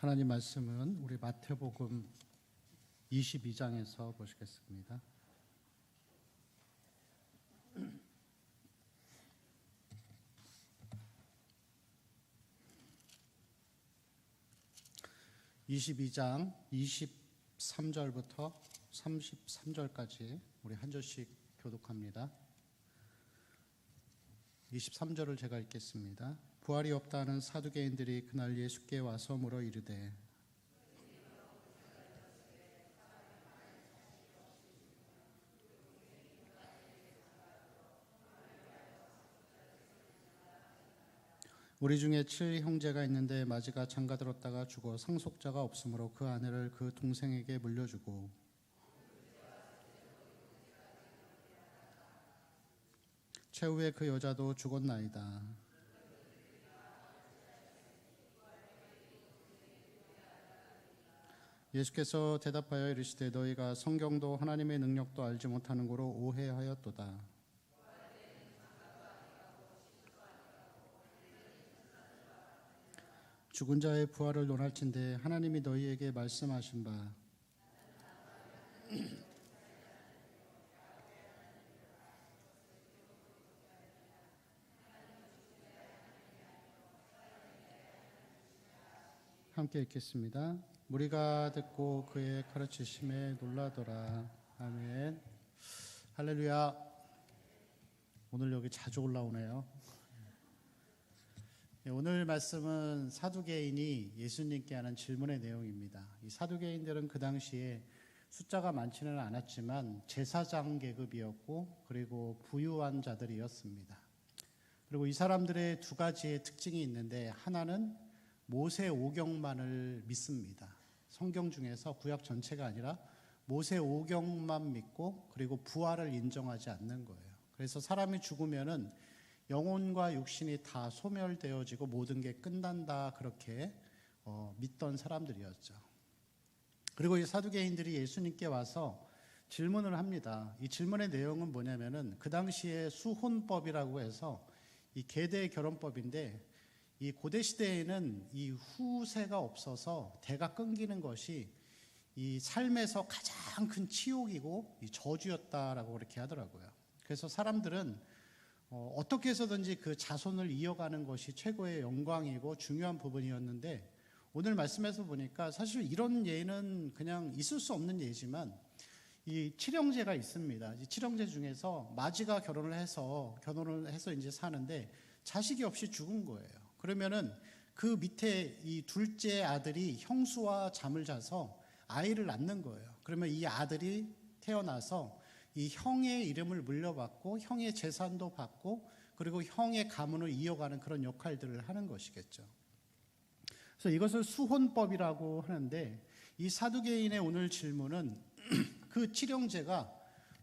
하나님 말씀은 우리 마태복음 22장에서 보시겠습니다. (22장) 23절부터 33절까지 우리 한 절씩 교독합니다. 23절을 제가 읽겠습니다. 부활이 없다는 사두개인들이 그날 예수께 와서 물어 이르되 우리 중에 7형제가 있는데 마지가 장가들었다가 죽어 상속자가 없으므로 그 아내를 그 동생에게 물려주고 최후에 그 여자도 죽었나이다. 예수께서 대답하여 이르시되 너희가 성경도 하나님의 능력도 알지 못하는 고로 오해하였도다. 죽은 자의 부활을 논할진대 하나님이 너희에게 말씀하신 바 함께 읽겠습니다. 무리가 듣고 그의 가르치심에 놀라더라. 아멘. 할렐루야. 오늘 여기 자주 올라오네요. 오늘 말씀은 사두개인이 예수님께 하는 질문의 내용입니다. 이 사두개인들은 그 당시에 숫자가 많지는 않았지만 제사장 계급이었고 그리고 부유한 자들이었습니다. 그리고 이 사람들의 두 가지의 특징이 있는데 하나는 모세 오경만을 믿습니다. 성경 중에서 구약 전체가 아니라 모세 오경만 믿고 그리고 부활을 인정하지 않는 거예요. 그래서 사람이 죽으면은 영혼과 육신이 다 소멸되어지고 모든 게 끝난다 그렇게 믿던 사람들이었죠. 그리고 이 사두개인들이 예수님께 와서 질문을 합니다. 이 질문의 내용은 뭐냐면은 그 당시에 수혼법이라고 해서 이 계대 결혼법인데 이 고대 시대에는 이 후세가 없어서 대가 끊기는 것이 이 삶에서 가장 큰 치욕이고 이 저주였다라고 그렇게 하더라고요. 그래서 사람들은 어떻게 해서든지 그 자손을 이어가는 것이 최고의 영광이고 중요한 부분이었는데 오늘 말씀에서 보니까 사실 이런 예는 그냥 있을 수 없는 예지만 이 칠형제가 있습니다. 이 칠형제 중에서 마지가 결혼을 해서 이제 사는데 자식이 없이 죽은 거예요. 그러면은 그 밑에 이 둘째 아들이 형수와 잠을 자서 아이를 낳는 거예요. 그러면 이 아들이 태어나서 이 형의 이름을 물려받고 형의 재산도 받고 그리고 형의 가문을 이어가는 그런 역할들을 하는 것이겠죠. 그래서 이것을 수혼법이라고 하는데 이 사두개인의 오늘 질문은 그 칠형제가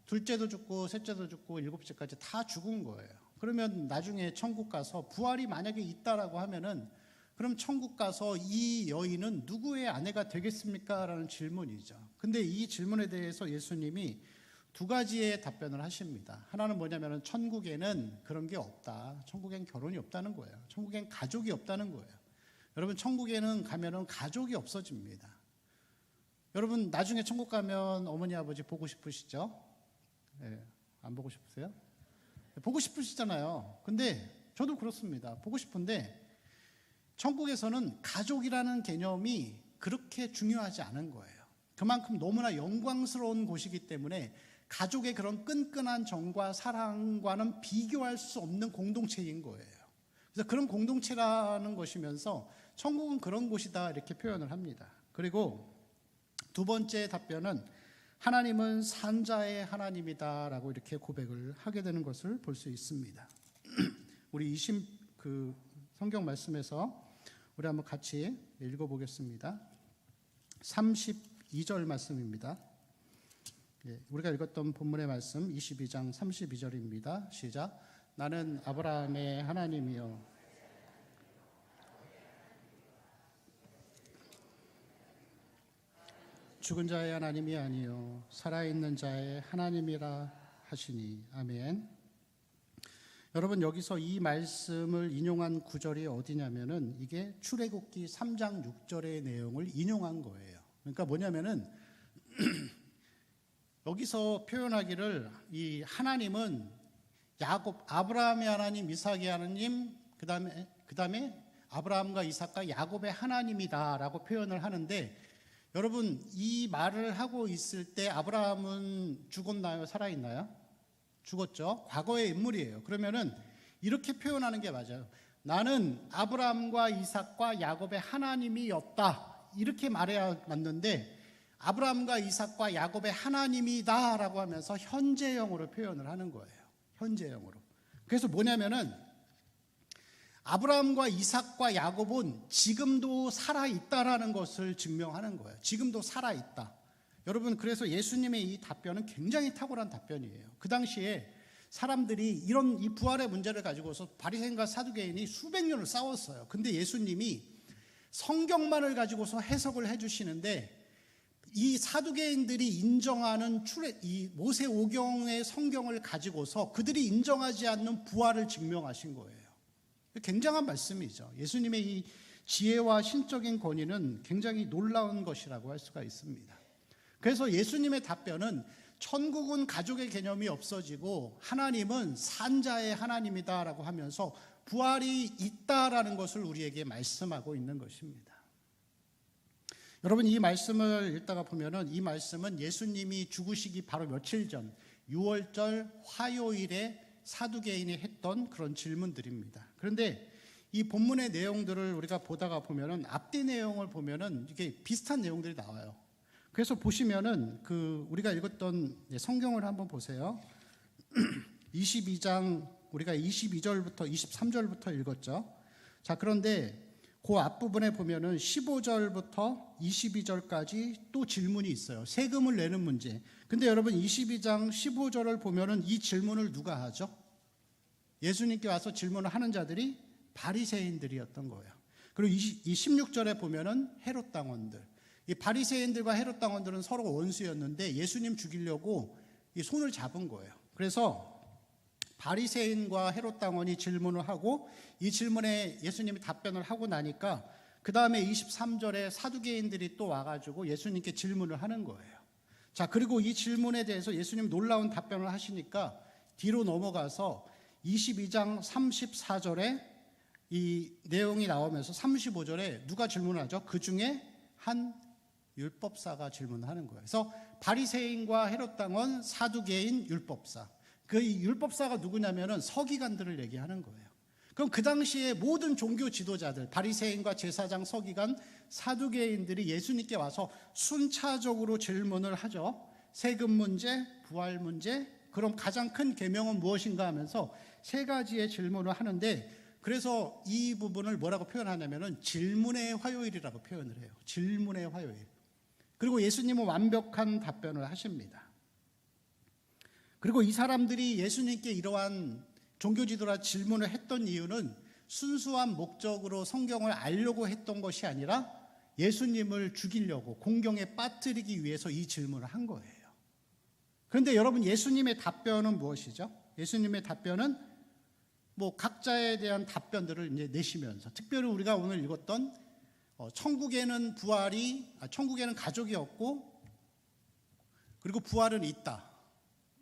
둘째도 죽고 셋째도 죽고 일곱째까지 다 죽은 거예요. 그러면 나중에 천국 가서 부활이 만약에 있다라고 하면은 그럼 천국 가서 이 여인은 누구의 아내가 되겠습니까? 라는 질문이죠. 근데 이 질문에 대해서 예수님이 두 가지의 답변을 하십니다. 하나는 뭐냐면 천국에는 그런 게 없다. 천국엔 결혼이 없다는 거예요. 천국엔 가족이 없다는 거예요. 여러분 천국에는 가면은 가족이 없어집니다. 여러분 나중에 천국 가면 어머니 아버지 보고 싶으시죠? 네, 안 보고 싶으세요? 보고 싶으시잖아요. 근데 저도 그렇습니다. 보고 싶은데 천국에서는 가족이라는 개념이 그렇게 중요하지 않은 거예요. 그만큼 너무나 영광스러운 곳이기 때문에 가족의 그런 끈끈한 정과 사랑과는 비교할 수 없는 공동체인 거예요. 그래서 그런 공동체라는 것이면서 천국은 그런 곳이다 이렇게 표현을 합니다. 그리고 두 번째 답변은 하나님은 산자의 하나님이다 라고 이렇게 고백을 하게 되는 것을 볼 수 있습니다. 우리 성경 말씀에서 우리 한번 같이 읽어보겠습니다. 32절 말씀입니다. 우리가 읽었던 본문의 말씀 22장 32절입니다. 시작. 나는 아브라함의 하나님이요 죽은 자의 하나님이 아니요 살아있는 자의 하나님이라 하시니. 아멘. 여러분 여기서 이 말씀을 인용한 구절이 어디냐면은 이게 출애굽기 3장 6절의 내용을 인용한 거예요. 그러니까 뭐냐면은 여기서 표현하기를 이 하나님은 야곱, 아브라함의 하나님, 이삭의 하나님, 그다음에 아브라함과 이삭과 야곱의 하나님이다라고 표현을 하는데, 여러분 이 말을 하고 있을 때 아브라함은 죽었나요? 살아있나요? 죽었죠. 과거의 인물이에요. 그러면은 이렇게 표현하는 게 맞아요. 나는 아브라함과 이삭과 야곱의 하나님이었다, 이렇게 말해야 맞는데, 아브라함과 이삭과 야곱의 하나님이다라고 하면서 현재형으로 표현을 하는 거예요. 현재형으로. 그래서 뭐냐면은 아브라함과 이삭과 야곱은 지금도 살아있다라는 것을 증명하는 거예요. 지금도 살아있다. 여러분, 그래서 예수님의 이 답변은 굉장히 탁월한 답변이에요. 그 당시에 사람들이 이 부활의 문제를 가지고서 바리새인과 사두개인이 수백 년을 싸웠어요. 근데 예수님이 성경만을 가지고서 해석을 해주시는데, 이 사두개인들이 인정하는 이 모세오경의 성경을 가지고서 그들이 인정하지 않는 부활을 증명하신 거예요. 굉장한 말씀이죠. 예수님의 이 지혜와 신적인 권위는 굉장히 놀라운 것이라고 할 수가 있습니다. 그래서 예수님의 답변은 천국은 가족의 개념이 없어지고 하나님은 산자의 하나님이다라고 하면서 부활이 있다라는 것을 우리에게 말씀하고 있는 것입니다. 여러분, 이 말씀을 읽다가 보면은 이 말씀은 예수님이 죽으시기 바로 며칠 전 6월절 화요일에 사두개인이 했던 그런 질문들입니다. 그런데 이 본문의 내용들을 우리가 보다가 보면은 앞뒤 내용을 보면은 이게 비슷한 내용들이 나와요. 그래서 보시면은 우리가 읽었던 성경을 한번 보세요. 22장 우리가 22절부터 23절부터 읽었죠. 자, 그런데 그 앞부분에 보면은 15절부터 22절까지 또 질문이 있어요. 세금을 내는 문제. 근데 여러분 22장 15절을 보면은 이 질문을 누가 하죠? 예수님께 와서 질문을 하는 자들이 바리새인들이었던 거예요. 그리고 이 16절에 보면은 헤롯 당원들. 이 바리새인들과 헤롯 당원들은 서로 원수였는데 예수님 죽이려고 이 손을 잡은 거예요. 그래서 바리새인과 헤롯 당원이 질문을 하고 이 질문에 예수님이 답변을 하고 나니까 그 다음에 23절에 사두개인들이 또 와가지고 예수님께 질문을 하는 거예요. 자, 그리고 이 질문에 대해서 예수님 놀라운 답변을 하시니까 뒤로 넘어가서 22장 34절에 이 내용이 나오면서 35절에 누가 질문을 하죠? 그 중에 한 율법사가 질문하는 거예요. 그래서 바리새인과 헤롯 당원, 사두개인, 율법사. 그 율법사가 누구냐면은 서기관들을 얘기하는 거예요. 그럼 그 당시에 모든 종교 지도자들, 바리새인과 제사장, 서기관, 사두개인들이 예수님께 와서 순차적으로 질문을 하죠. 세금 문제, 부활 문제, 그럼 가장 큰 계명은 무엇인가 하면서 세 가지의 질문을 하는데, 그래서 이 부분을 뭐라고 표현하냐면은 질문의 화요일이라고 표현을 해요. 질문의 화요일. 그리고 예수님은 완벽한 답변을 하십니다. 그리고 이 사람들이 예수님께 이러한 종교지도라 질문을 했던 이유는 순수한 목적으로 성경을 알려고 했던 것이 아니라 예수님을 죽이려고 공경에 빠뜨리기 위해서 이 질문을 한 거예요. 그런데 여러분, 예수님의 답변은 무엇이죠? 예수님의 답변은 각자에 대한 답변들을 이제 내시면서, 특별히 우리가 오늘 읽었던 천국에는 천국에는 가족이 없고 그리고 부활은 있다,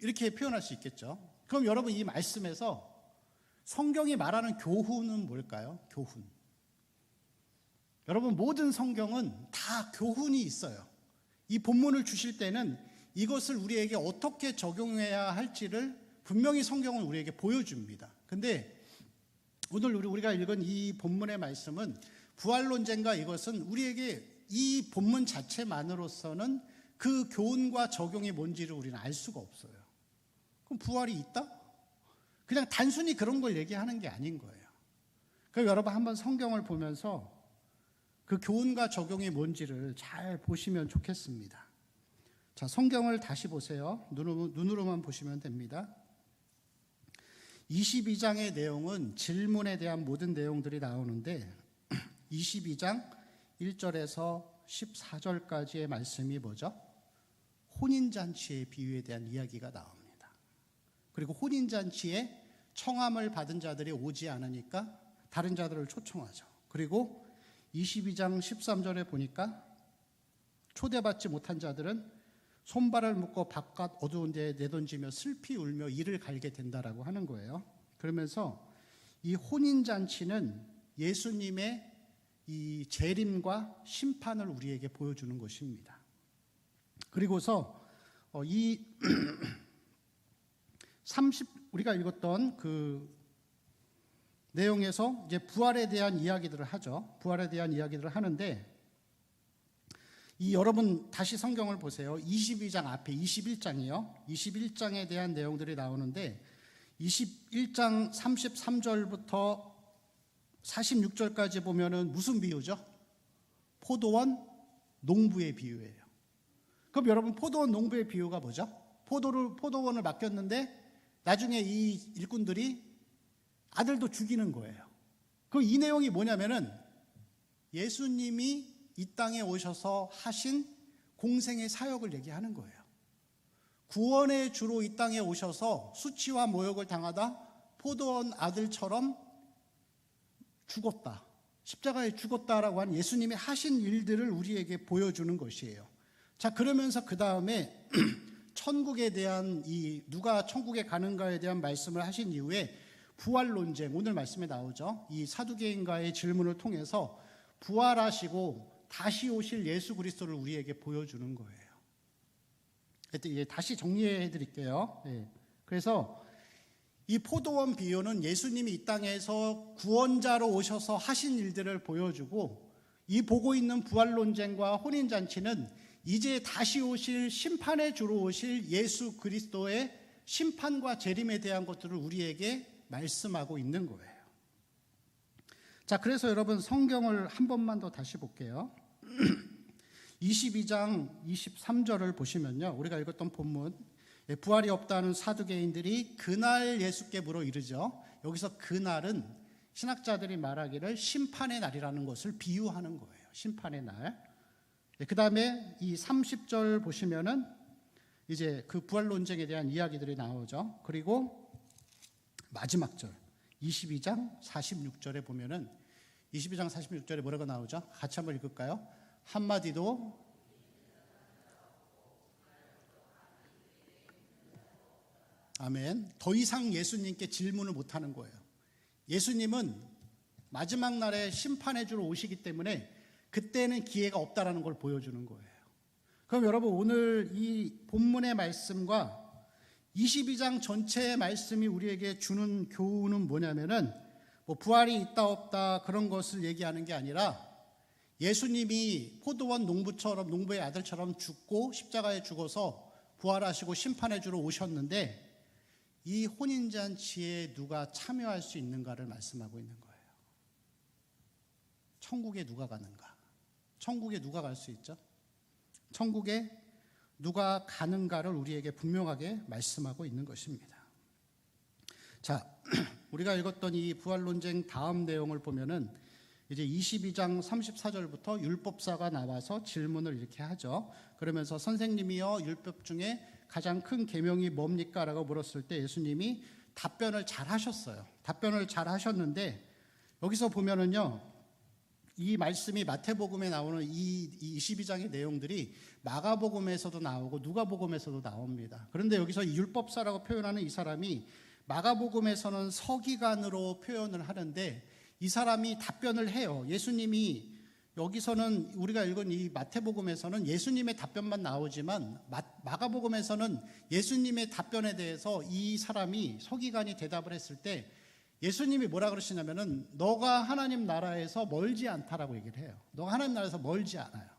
이렇게 표현할 수 있겠죠. 그럼 여러분, 이 말씀에서 성경이 말하는 교훈은 뭘까요? 교훈. 여러분, 모든 성경은 다 교훈이 있어요. 이 본문을 주실 때는 이것을 우리에게 어떻게 적용해야 할지를 분명히 성경은 우리에게 보여줍니다. 근데 오늘 우리가 읽은 이 본문의 말씀은 부활 논쟁과 이것은 우리에게 이 본문 자체만으로서는 그 교훈과 적용이 뭔지를 우리는 알 수가 없어요. 그럼 부활이 있다? 그냥 단순히 그런 걸 얘기하는 게 아닌 거예요. 그럼 여러분, 한번 성경을 보면서 그 교훈과 적용이 뭔지를 잘 보시면 좋겠습니다. 자, 성경을 다시 보세요. 눈으로만 보시면 됩니다. 22장의 내용은 질문에 대한 모든 내용들이 나오는데 22장 1절에서 14절까지의 말씀이 뭐죠? 혼인잔치의 비유에 대한 이야기가 나옵니다. 그리고 혼인잔치의 청함을 받은 자들이 오지 않으니까 다른 자들을 초청하죠. 그리고 22장 13절에 보니까 초대받지 못한 자들은 손발을 묶어 바깥 어두운 데에 내던지며 슬피 울며 이를 갈게 된다라고 하는 거예요. 그러면서 이 혼인잔치는 예수님의 이 재림과 심판을 우리에게 보여주는 것입니다. 그리고서 이 우리가 읽었던 그 내용에서 이제 부활에 대한 이야기들을 하죠. 부활에 대한 이야기들을 하는데 여러분 다시 성경을 보세요. 22장 앞에 21장이요. 21장에 대한 내용들이 나오는데 21장 33절부터 46절까지 보면은 무슨 비유죠? 포도원 농부의 비유예요. 그럼 여러분 포도원 농부의 비유가 뭐죠? 포도원을 맡겼는데 나중에 이 일꾼들이 아들도 죽이는 거예요. 그럼 이 내용이 뭐냐면은 예수님이 이 땅에 오셔서 하신 공생의 사역을 얘기하는 거예요. 구원의 주로 이 땅에 오셔서 수치와 모욕을 당하다 포도원 아들처럼 죽었다. 십자가에 죽었다라고 하는 예수님이 하신 일들을 우리에게 보여주는 것이에요. 자, 그러면서 그 다음에 천국에 대한 누가 천국에 가는가에 대한 말씀을 하신 이후에 부활 논쟁, 오늘 말씀에 나오죠. 이 사두개인과의 질문을 통해서 부활하시고 다시 오실 예수 그리스도를 우리에게 보여주는 거예요. 다시 정리해 드릴게요. 그래서 이 포도원 비유는 예수님이 이 땅에서 구원자로 오셔서 하신 일들을 보여주고, 이 보고 있는 부활 논쟁과 혼인잔치는 이제 다시 오실 심판의 주로 오실 예수 그리스도의 심판과 재림에 대한 것들을 우리에게 말씀하고 있는 거예요. 자, 그래서 여러분 성경을 한 번만 더 다시 볼게요. 22장 23절을 보시면요, 우리가 읽었던 본문, 부활이 없다는 사두개인들이 그날 예수께 물어 이르죠. 여기서 그날은 신학자들이 말하기를 심판의 날이라는 것을 비유하는 거예요. 심판의 날. 그 다음에 이 30절 보시면은 이제 그 부활 논쟁에 대한 이야기들이 나오죠. 그리고 마지막 절 22장 46절에 보면은 22장 46절에 뭐라고 나오죠? 같이 한번 읽을까요? 한마디도 아멘. 더 이상 예수님께 질문을 못하는 거예요. 예수님은 마지막 날에 심판해 주러 오시기 때문에 그때는 기회가 없다라는 걸 보여주는 거예요. 그럼 여러분 오늘 이 본문의 말씀과 22장 전체의 말씀이 우리에게 주는 교훈은 뭐냐면은 부활이 있다 없다 그런 것을 얘기하는 게 아니라 예수님이 포도원 농부의 아들처럼 죽고 십자가에 죽어서 부활하시고 심판해 주러 오셨는데 이 혼인잔치에 누가 참여할 수 있는가를 말씀하고 있는 거예요. 천국에 누가 가는가? 천국에 누가 갈 수 있죠? 천국에 누가 가는가를 우리에게 분명하게 말씀하고 있는 것입니다. 자, 우리가 읽었던 이 부활 논쟁 다음 내용을 보면은 이제 22장 34절부터 율법사가 나와서 질문을 이렇게 하죠. 그러면서 선생님이여 율법 중에 가장 큰 계명이 뭡니까? 라고 물었을 때 예수님이 답변을 잘 하셨어요. 답변을 잘 하셨는데 여기서 보면은요, 이 말씀이 마태복음에 나오는 이 22장의 내용들이 마가복음에서도 나오고 누가복음에서도 나옵니다. 그런데 여기서 율법사라고 표현하는 이 사람이 마가복음에서는 서기관으로 표현을 하는데 이 사람이 답변을 해요. 예수님이 여기서는 우리가 읽은 이 마태복음에서는 예수님의 답변만 나오지만 마가복음에서는 예수님의 답변에 대해서 이 사람이 서기관이 대답을 했을 때 예수님이 뭐라 그러시냐면은 너가 하나님 나라에서 멀지 않다라고 얘기를 해요. 너가 하나님 나라에서 멀지 않아요.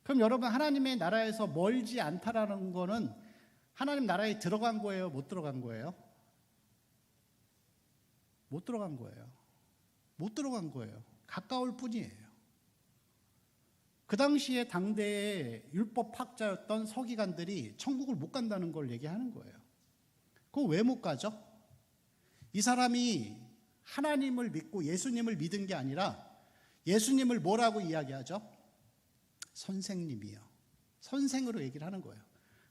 그럼 여러분 하나님의 나라에서 멀지 않다라는 거는 하나님 나라에 들어간 거예요? 못 들어간 거예요? 못 들어간 거예요. 못 들어간 거예요. 가까울 뿐이에요. 그 당시에 당대의 율법학자였던 서기관들이 천국을 못 간다는 걸 얘기하는 거예요. 그거 왜 못 가죠? 이 사람이 하나님을 믿고 예수님을 믿은 게 아니라 예수님을 뭐라고 이야기하죠? 선생님이요. 선생으로 얘기를 하는 거예요.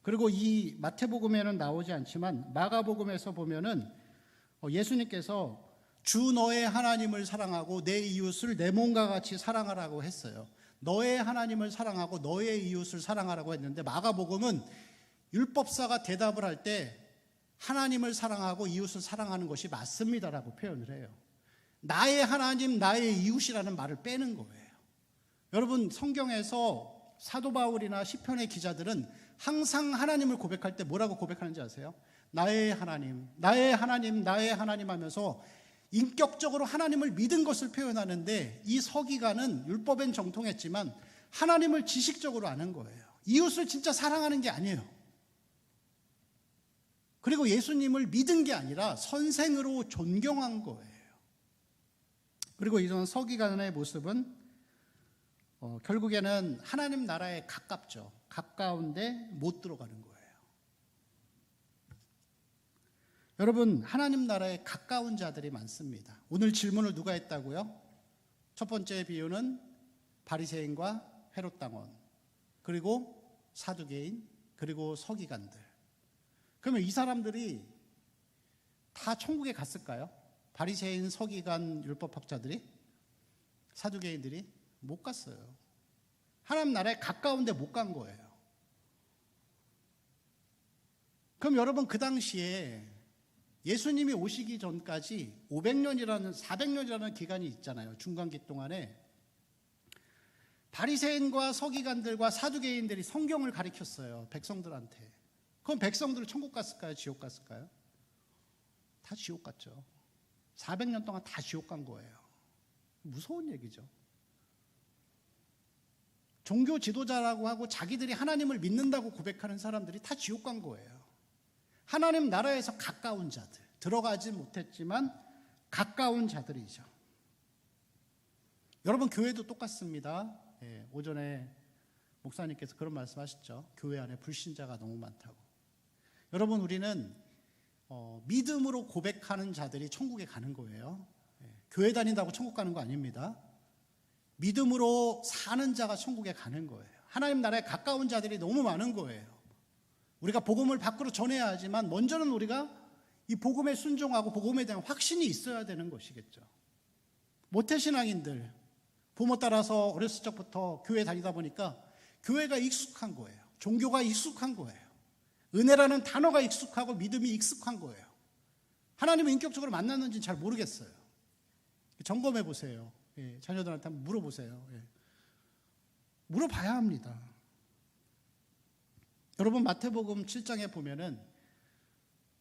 그리고 이 마태복음에는 나오지 않지만 마가복음에서 보면은 예수님께서 주 너의 하나님을 사랑하고 내 이웃을 내 몸과 같이 사랑하라고 했어요. 너의 하나님을 사랑하고 너의 이웃을 사랑하라고 했는데, 마가복음은 율법사가 대답을 할 때 하나님을 사랑하고 이웃을 사랑하는 것이 맞습니다라고 표현을 해요. 나의 하나님, 나의 이웃이라는 말을 빼는 거예요. 여러분, 성경에서 사도 바울이나 시편의 기자들은 항상 하나님을 고백할 때 뭐라고 고백하는지 아세요? 나의 하나님, 나의 하나님, 나의 하나님 하면서 인격적으로 하나님을 믿은 것을 표현하는데, 이 서기관은 율법엔 정통했지만 하나님을 지식적으로 아는 거예요. 이웃을 진짜 사랑하는 게 아니에요. 그리고 예수님을 믿은 게 아니라 선생으로 존경한 거예요. 그리고 이런 서기관의 모습은 결국에는 하나님 나라에 가깝죠. 가까운데 못 들어가는 거예요. 여러분, 하나님 나라에 가까운 자들이 많습니다. 오늘 질문을 누가 했다고요? 첫 번째 비유는 바리새인과 헤롯 당원, 그리고 사두개인, 그리고 서기관들. 그러면 이 사람들이 다 천국에 갔을까요? 바리새인, 서기관, 율법학자들이, 사두개인들이 못 갔어요. 하나님 나라에 가까운데 못 간 거예요. 그럼 여러분, 그 당시에 예수님이 오시기 전까지 400년이라는 기간이 있잖아요. 중간기 동안에 바리새인과 서기관들과 사두개인들이 성경을 가르쳤어요, 백성들한테. 그럼 백성들은 천국 갔을까요? 지옥 갔을까요? 다 지옥 갔죠. 400년 동안 다 지옥 간 거예요. 무서운 얘기죠. 종교 지도자라고 하고 자기들이 하나님을 믿는다고 고백하는 사람들이 다 지옥 간 거예요. 하나님 나라에서 가까운 자들, 들어가지 못했지만 가까운 자들이죠. 여러분, 교회도 똑같습니다. 오전에 목사님께서 그런 말씀하셨죠. 교회 안에 불신자가 너무 많다고. 여러분, 우리는 믿음으로 고백하는 자들이 천국에 가는 거예요. 교회 다닌다고 천국 가는 거 아닙니다. 믿음으로 사는 자가 천국에 가는 거예요. 하나님 나라에 가까운 자들이 너무 많은 거예요. 우리가 복음을 밖으로 전해야 하지만 먼저는 우리가 이 복음에 순종하고 복음에 대한 확신이 있어야 되는 것이겠죠. 모태신앙인들, 부모 따라서 어렸을 적부터 교회 다니다 보니까 교회가 익숙한 거예요. 종교가 익숙한 거예요. 은혜라는 단어가 익숙하고 믿음이 익숙한 거예요. 하나님을 인격적으로 만났는지는 잘 모르겠어요. 점검해 보세요. 자녀들한테 한번 물어보세요. 물어봐야 합니다. 여러분, 마태복음 7장에 보면은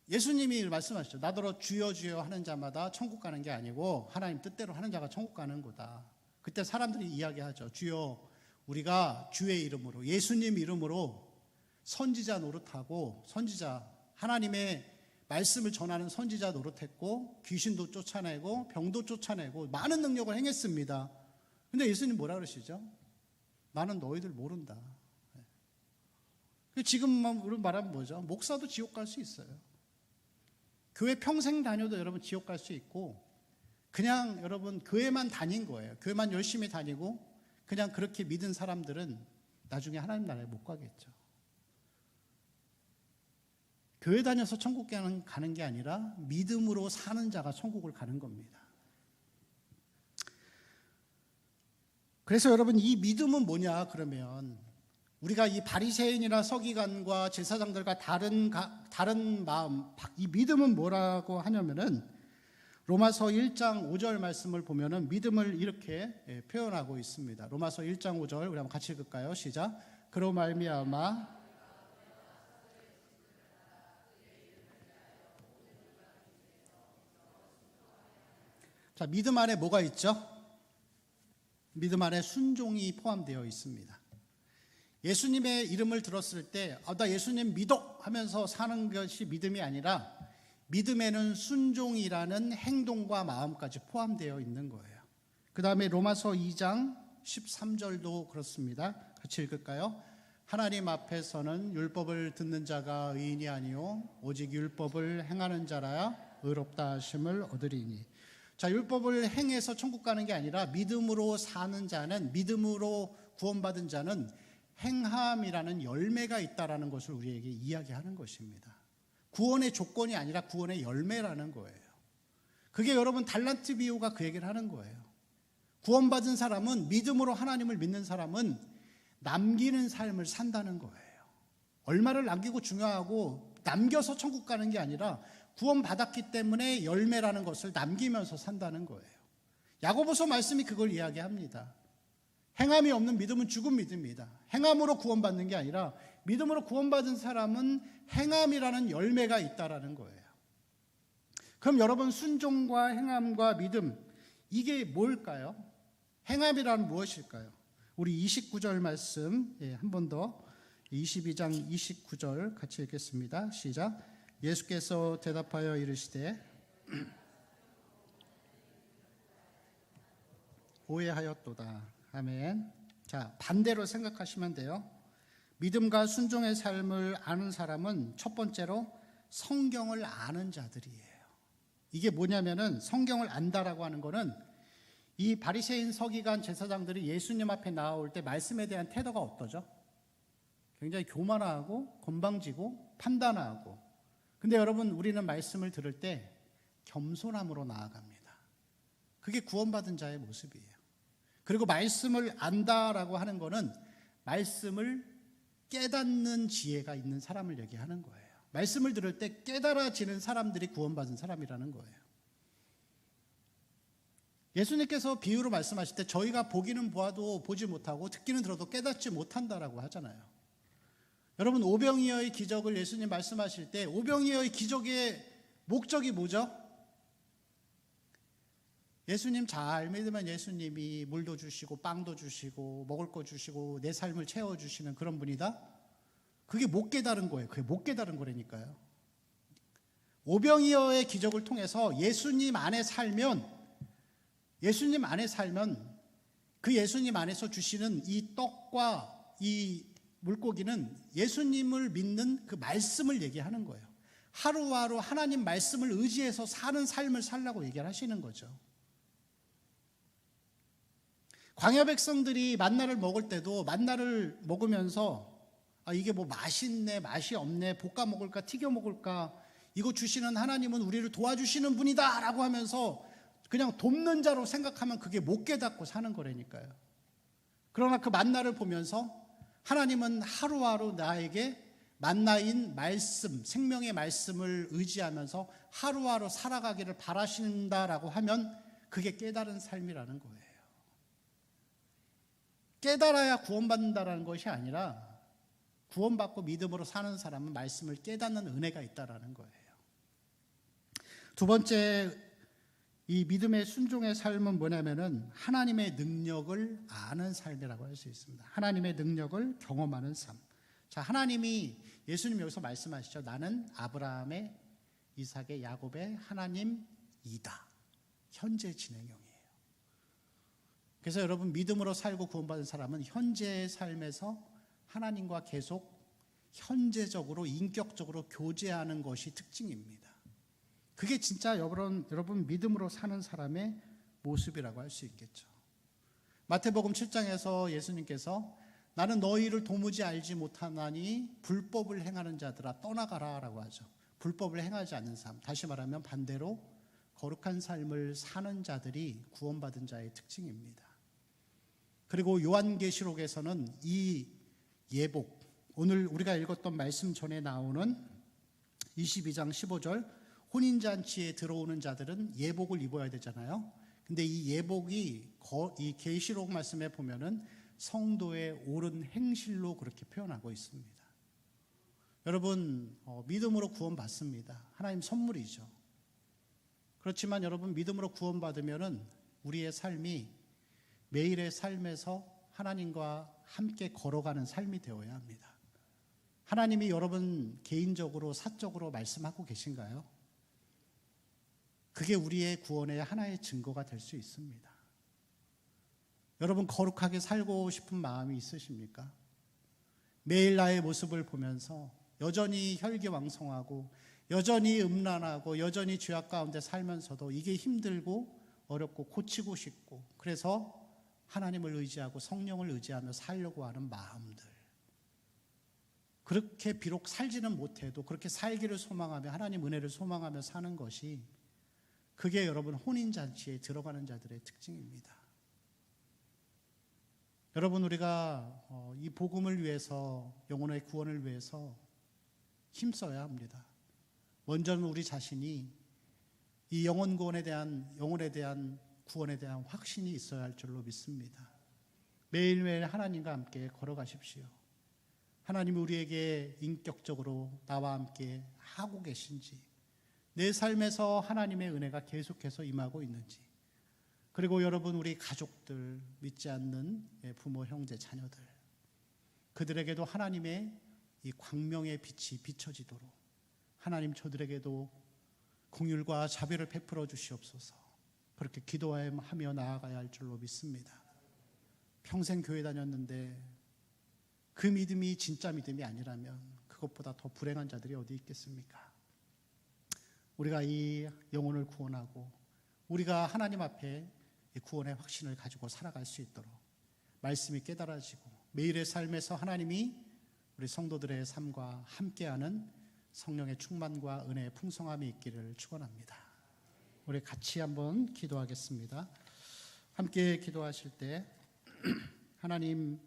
예수님이 말씀하시죠. 나더러 주여 주여 하는 자마다 천국 가는 게 아니고 하나님 뜻대로 하는 자가 천국 가는 거다. 그때 사람들이 이야기하죠. 주여, 우리가 주의 이름으로, 예수님 이름으로 선지자 노릇하고, 선지자, 하나님의 말씀을 전하는 선지자 노릇했고, 귀신도 쫓아내고 병도 쫓아내고 많은 능력을 행했습니다. 근데 예수님 뭐라 그러시죠? 나는 너희들 모른다. 지금 말하면 뭐죠? 목사도 지옥 갈 수 있어요. 교회 평생 다녀도 여러분 지옥 갈 수 있고, 그냥 여러분 교회만 다닌 거예요. 교회만 열심히 다니고 그냥 그렇게 믿은 사람들은 나중에 하나님 나라에 못 가겠죠. 교회 다녀서 천국 가는 게 아니라 믿음으로 사는 자가 천국을 가는 겁니다. 그래서 여러분, 이 믿음은 뭐냐 그러면, 우리가 이 바리새인이나 서기관과 제사장들과 다른 마음, 이 믿음은 뭐라고 하냐면은 로마서 1장 5절 말씀을 보면은 믿음을 이렇게 표현하고 있습니다. 로마서 1장 5절 우리 한번 같이 읽을까요? 시작. 그로 말미암아 자, 믿음 안에 뭐가 있죠? 믿음 안에 순종이 포함되어 있습니다. 예수님의 이름을 들었을 때 나 예수님 믿어 하면서 사는 것이 믿음이 아니라, 믿음에는 순종이라는 행동과 마음까지 포함되어 있는 거예요. 그 다음에 로마서 2장 13절도 그렇습니다. 같이 읽을까요? 하나님 앞에서는 율법을 듣는 자가 의인이 아니요 오직 율법을 행하는 자라야 의롭다 하심을 얻으리니. 자, 율법을 행해서 천국 가는 게 아니라 믿음으로 사는 자는, 믿음으로 구원받은 자는 행함이라는 열매가 있다라는 것을 우리에게 이야기하는 것입니다. 구원의 조건이 아니라 구원의 열매라는 거예요. 그게 여러분 달란트 비유가 그 얘기를 하는 거예요. 구원받은 사람은, 믿음으로 하나님을 믿는 사람은 남기는 삶을 산다는 거예요. 얼마를 남기고 중요하고 남겨서 천국 가는 게 아니라 구원받았기 때문에 열매라는 것을 남기면서 산다는 거예요. 야고보서 말씀이 그걸 이야기합니다. 행함이 없는 믿음은 죽은 믿음이다. 행함으로 구원받는 게 아니라 믿음으로 구원받은 사람은 행함이라는 열매가 있다라는 거예요. 그럼 여러분, 순종과 행함과 믿음, 이게 뭘까요? 행함이란 무엇일까요? 우리 29절 말씀 한 번 더, 22장 29절 같이 읽겠습니다. 시작. 예수께서 대답하여 이르시되 오해하였도다. 아멘. 자, 반대로 생각하시면 돼요. 믿음과 순종의 삶을 아는 사람은 첫 번째로 성경을 아는 자들이에요. 이게 뭐냐면은, 성경을 안다라고 하는 거는 이 바리새인, 서기관, 제사장들이 예수님 앞에 나올 때 말씀에 대한 태도가 어떠죠? 굉장히 교만하고 건방지고 판단하고. 근데 여러분, 우리는 말씀을 들을 때 겸손함으로 나아갑니다. 그게 구원받은 자의 모습이에요. 그리고 말씀을 안다라고 하는 거는 말씀을 깨닫는 지혜가 있는 사람을 얘기하는 거예요. 말씀을 들을 때 깨달아지는 사람들이 구원받은 사람이라는 거예요. 예수님께서 비유로 말씀하실 때 저희가 보기는 보아도 보지 못하고 듣기는 들어도 깨닫지 못한다라고 하잖아요. 여러분, 오병이어의 기적을 예수님 말씀하실 때 오병이어의 기적의 목적이 뭐죠? 예수님 잘 믿으면 예수님이 물도 주시고 빵도 주시고 먹을 거 주시고 내 삶을 채워주시는 그런 분이다? 그게 못 깨달은 거예요. 그게 못 깨달은 거라니까요. 오병이어의 기적을 통해서 예수님 안에 살면 그 예수님 안에서 주시는 이 떡과 이 물고기는 예수님을 믿는 그 말씀을 얘기하는 거예요. 하루하루 하나님 말씀을 의지해서 사는 삶을 살라고 얘기를 하시는 거죠. 광야 백성들이 만나를 먹을 때도 만나를 먹으면서 이게 뭐 맛있네, 맛이 없네, 볶아 먹을까, 튀겨 먹을까, 이거 주시는 하나님은 우리를 도와주시는 분이다 라고 하면서 그냥 돕는 자로 생각하면 그게 못 깨닫고 사는 거라니까요. 그러나 그 만나를 보면서 하나님은 하루하루 나에게 만나인 말씀, 생명의 말씀을 의지하면서 하루하루 살아가기를 바라신다라고 하면 그게 깨달은 삶이라는 거예요. 깨달아야 구원받는다라는 것이 아니라 구원받고 믿음으로 사는 사람은 말씀을 깨닫는 은혜가 있다라는 거예요. 두 번째, 이 믿음의 순종의 삶은 뭐냐면은 하나님의 능력을 아는 삶이라고 할 수 있습니다. 하나님의 능력을 경험하는 삶. 자, 하나님이, 예수님 여기서 말씀하시죠. 나는 아브라함의, 이삭의, 야곱의 하나님이다. 현재 진행형이에요. 그래서 여러분, 믿음으로 살고 구원받은 사람은 현재의 삶에서 하나님과 계속 현재적으로, 인격적으로 교제하는 것이 특징입니다. 그게 진짜 여러분 믿음으로 사는 사람의 모습이라고 할 수 있겠죠. 마태복음 7장에서 예수님께서 나는 너희를 도무지 알지 못하나니 불법을 행하는 자들아 떠나가라 라고 하죠. 불법을 행하지 않는 삶, 다시 말하면 반대로 거룩한 삶을 사는 자들이 구원받은 자의 특징입니다. 그리고 요한계시록에서는 이 예복, 오늘 우리가 읽었던 말씀 전에 나오는 22장 15절, 혼인잔치에 들어오는 자들은 예복을 입어야 되잖아요. 근데 이 예복이 이 계시록 말씀에 보면은 성도의 옳은 행실로 그렇게 표현하고 있습니다. 여러분, 믿음으로 구원받습니다. 하나님 선물이죠. 그렇지만 여러분, 믿음으로 구원받으면은 우리의 삶이 매일의 삶에서 하나님과 함께 걸어가는 삶이 되어야 합니다. 하나님이 여러분 개인적으로, 사적으로 말씀하고 계신가요? 그게 우리의 구원의 하나의 증거가 될 수 있습니다. 여러분, 거룩하게 살고 싶은 마음이 있으십니까? 매일 나의 모습을 보면서 여전히 혈기왕성하고 여전히 음란하고 여전히 죄악 가운데 살면서도 이게 힘들고 어렵고 고치고 싶고, 그래서 하나님을 의지하고 성령을 의지하며 살려고 하는 마음들, 그렇게 비록 살지는 못해도 그렇게 살기를 소망하며 하나님 은혜를 소망하며 사는 것이 그게 여러분 혼인잔치에 들어가는 자들의 특징입니다. 여러분, 우리가 이 복음을 위해서, 영혼의 구원을 위해서 힘써야 합니다. 먼저는 우리 자신이 이 영혼에 대한 구원에 대한 확신이 있어야 할 줄로 믿습니다. 매일매일 하나님과 함께 걸어가십시오. 하나님이 우리에게 인격적으로 나와 함께 하고 계신지, 내 삶에서 하나님의 은혜가 계속해서 임하고 있는지, 그리고 여러분, 우리 가족들, 믿지 않는 부모, 형제, 자녀들, 그들에게도 하나님의 이 광명의 빛이 비춰지도록 하나님 저들에게도 긍휼과 자비를 베풀어 주시옵소서. 그렇게 기도하며 나아가야 할 줄로 믿습니다. 평생 교회 다녔는데 그 믿음이 진짜 믿음이 아니라면 그것보다 더 불행한 자들이 어디 있겠습니까? 우리가 이 영혼을 구원하고 우리가 하나님 앞에 이 구원의 확신을 가지고 살아갈 수 있도록 말씀이 깨달아지고 매일의 삶에서 하나님이 우리 성도들의 삶과 함께하는 성령의 충만과 은혜의 풍성함이 있기를 축원합니다. 우리 같이 한번 기도하겠습니다. 함께 기도하실 때 하나님,